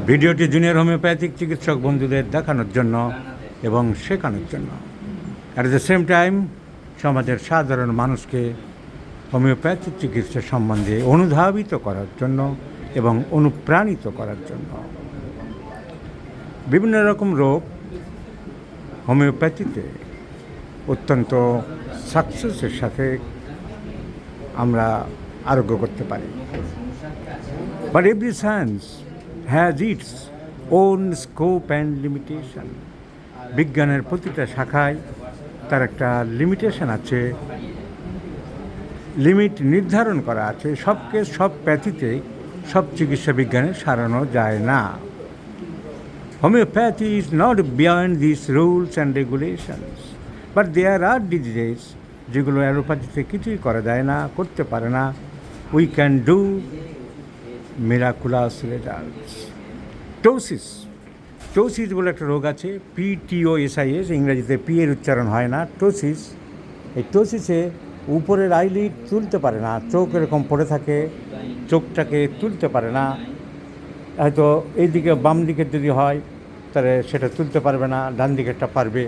ভিডিওটি junior homeopathic চিকিৎসক বন্ধুদের দেখানোর জন্য এবং শেখানোর জন্য, অ্যাট দ্য সেম টাইম সমাজের সাধারণ মানুষকে হোমিওপ্যাথিক চিকিৎসা সম্বন্ধে অনুধাবিত করার জন্য এবং অনুপ্রাণিত করার জন্য। বিভিন্ন রকম রোগ হোমিওপ্যাথিতে অত্যন্ত সাকসেসের সাথে আমরা আরোগ্য করতে পারি। But every science has its own scope and limitation. বিজ্ঞানের প্রতিটা শাখায় তার একটা লিমিটেশন আছে, লিমিট নির্ধারণ করা আছে। সব প্যাথিতে সব চিকিৎসা বিজ্ঞানে সারানো যায় না। Homeopathy is not beyond this rules and regulations, but there are diseases যেগুলো অ্যালোপ্যাথিতে কিছুই করা যায় না, করতে পারে না। We can do miraculous results. Ptosis বলে একটা রোগ আছে, PTOSIS, ইংরেজিতে পি এর উচ্চারণ হয় না, টোসিস। এই টোসিসে উপরের আইলিড তুলতে পারে না, চোখ এরকম পড়ে থাকে, চোখটাকে তুলতে পারে না। হয়তো এই দিকে বাম দিকের যদি হয় তাহলে সেটা তুলতে পারবে না, ডান দিকেরটা পারবে।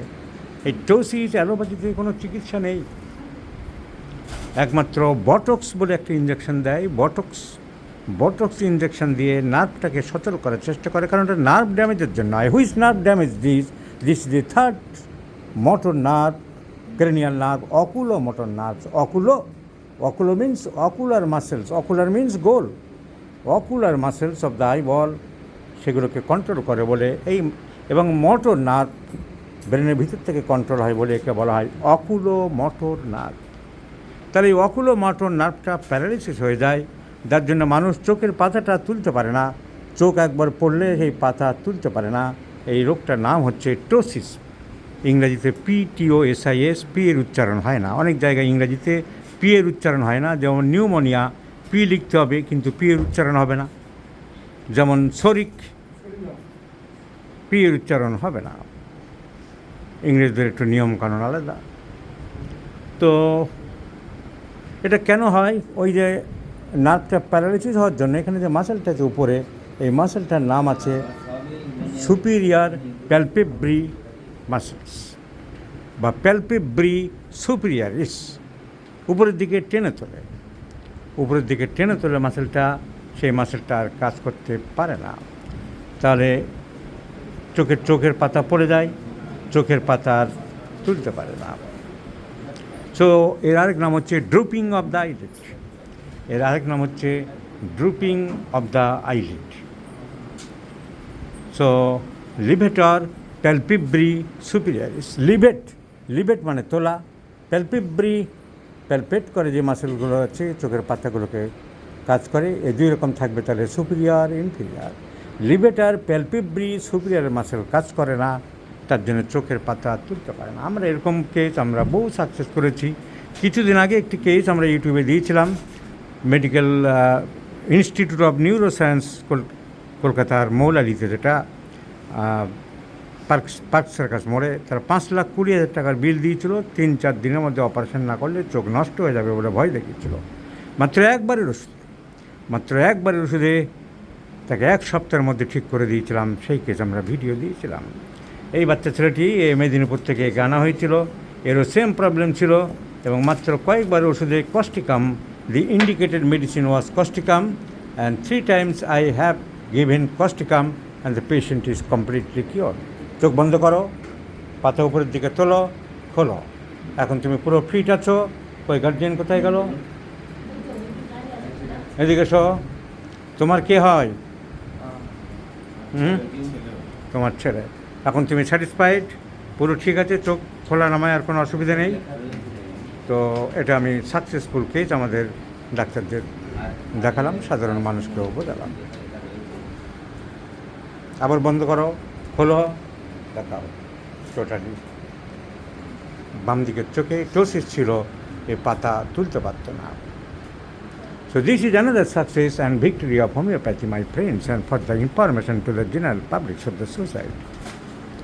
এই টোসিস অ্যালোপ্যাথিতে কোনো চিকিৎসা নেই, একমাত্র বটক্স বলে একটা ইঞ্জেকশন দেয়। বটক্স ইঞ্জেকশন দিয়ে নার্ভটাকে সচল করার চেষ্টা করে, কারণ এটা নার্ভ ড্যামেজের জন্য হয়। Which nerve damage this is the third motor nerve, cranial nerve, oculomotor nerves. Oculo means ocular muscles, ocular means গোল, ocular muscles of the eyeball, সেগুলোকে কন্ট্রোল করে বলে এই। এবং মোটর নার্ভ ব্রেনের ভিতর থেকে কন্ট্রোল হয় বলে একে বলা হয় অকুলোমোটর নার্ভ। তাহলে এই অকুলোমোটর নার্ভটা প্যারালাইসিস হয়ে যায়, যার জন্য মানুষ চোখের পাতাটা তুলতে পারে না। চোখ একবার পড়লে সেই পাতা তুলতে পারে না। এই রোগটার নাম হচ্ছে টোসিস, ইংরেজিতে PTOSIS, পি এর উচ্চারণ হয় না। অনেক জায়গায় ইংরেজিতে পি এর উচ্চারণ হয় না, যেমন নিউমোনিয়া পি লিখতে হবে কিন্তু পি এর উচ্চারণ হবে না। যেমন শরিক, পি এর উচ্চারণ হবে না। ইংরেজদের একটু নিয়মকানুন আলাদা। তো এটা কেন হয়? ওই যে নার্ভটা প্যারালাইসিস হওয়ার জন্য এখানে যে মাসেলটা আছে উপরে, এই মাসেলটার নাম আছে সুপিরিয়র প্যালপেব্রি মাসেলস বা প্যালপেব্রি সুপিরিয়রিস। উপরের দিকে টেনে তোলে মাসেলটা, সেই মাসেলটা আর কাজ করতে পারে না। তাহলে চোখের পাতা পড়ে যায়, চোখের পাতা আর তুলতে পারে না। সো এর আরেক নাম হচ্ছে drooping of the eyelid. So levator palpebrae superioris. Levate মানে তোলা, প্যালপেট করে যে মাসেলগুলো আছে চোখের পাতাগুলোকে কাজ করে, এই দুই রকম থাকবে। তাহলে superior, inferior. Levator প্যালপেব্রি superior muscle কাজ করে না, তার জন্য চোখের পাতা তুলতে পারে না। আমরা এরকম কেস আমরা বহু সাকসেস করেছি। কিছুদিন আগে একটি কেস আমরা ইউটিউবে দিয়েছিলাম, মেডিকেল ইনস্টিটিউট অফ নিউরোসায়েন্স কলকাতার মৌলালিতে, যেটা পার্ক সার্কাস মোড়ে। তারা 5,20,000 টাকার বিল দিয়েছিল। 3-4 দিনের মধ্যে অপারেশন না করলে চোখ নষ্ট হয়ে যাবে বলে ভয় দেখিয়েছিল। মাত্র একবারের ওষুধে তাকে 1 সপ্তাহের মধ্যে ঠিক করে দিয়েছিলাম। সেই কেস আমরা ভিডিও দিয়েছিলাম। এই বাচ্চা ছেলেটি মেদিনীপুর থেকে আনা হয়েছিল, এরও সেম প্রবলেম ছিল, এবং মাত্র কয়েকবার ওষুধে Causticum, the indicated medicine was Causticum, and 3 times I have given Causticum and the patient is completely cure. চোখ বন্ধ করো, পাতা উপরের দিকে তোলো, খোলো। এখন তুমি পুরো ফিট আছো। ওই গার্জিয়ান কোথায় গেল? এদিকে এসো। তোমার কে হয়? তোমার ছেলে। এখন তুমি স্যাটিসফাইড, পুরো ঠিক আছে, চোখ খোলা নামায় আর কোনো অসুবিধা নেই। তো এটা আমি সাকসেসফুল কেস আমাদের ডাক্তারদের দেখালাম, সাধারণ মানুষকেও বোঝালাম। আবার বন্ধ করো, খোলো, দেখাও। টোটালি বাম দিকের চোখে টোসিস ছিল, এ পাতা তুলতে পারত না। So this is another success and victory of homeopathy, my friends, and for the information to the general public of the society.